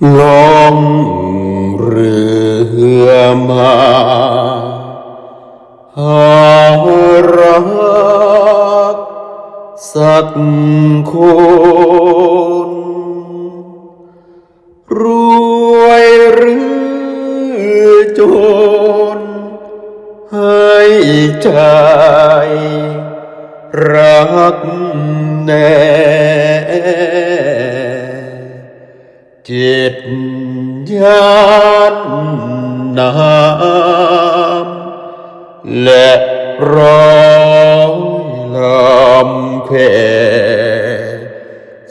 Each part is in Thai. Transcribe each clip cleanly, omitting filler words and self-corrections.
ลองเรือมาหารักสักคนรวยหรือจนให้ใจรักแน่จิตญาณน้ำและร้อยลำเพ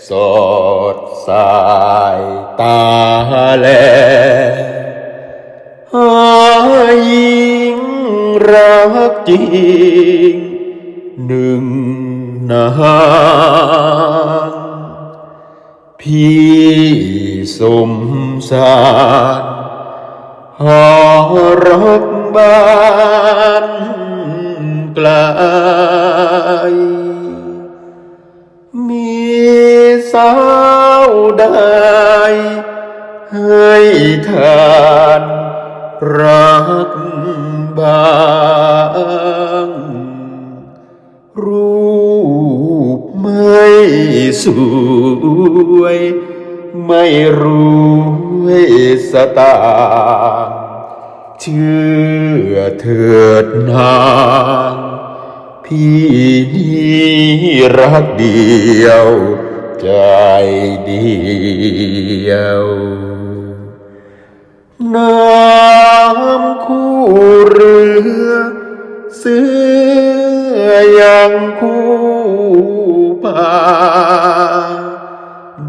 สดสายตาแลหายิ่งรักจริงหนึ่งนางพี่สมสารหารักบ้านไกลมีสาวใดให้ทานรักบ้างรูปไม่สวยไม่รู้สตางเชื่อเถิดนางพี่นี้รักเดียวใจเดียวน้ำคู่เรือเสือยังคู่ป่า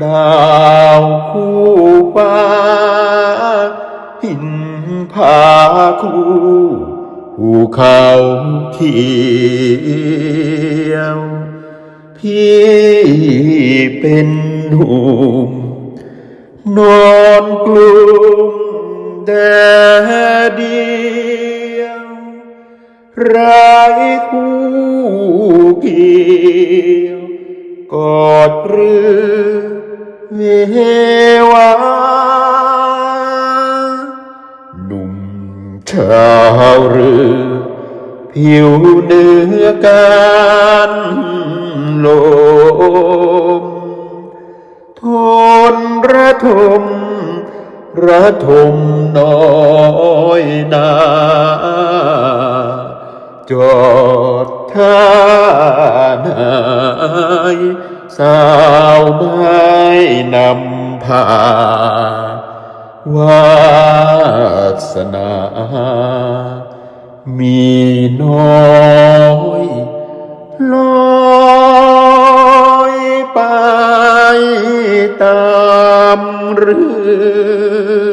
ดาวคู่ฟ้าหินผาคู่ภูเขาเขียวพี่เป็นหนุ่มนอนกลุ่มแดดเดียวไร้คู่เกี่ยวกอดเรือเววาหนุ่มชาวเรือผิวเนื้อกันลมทนระทมน้อยนาจอดท่าไหนสาวไม้นำพาวาสนามีน้อยลอยไปตามเรือ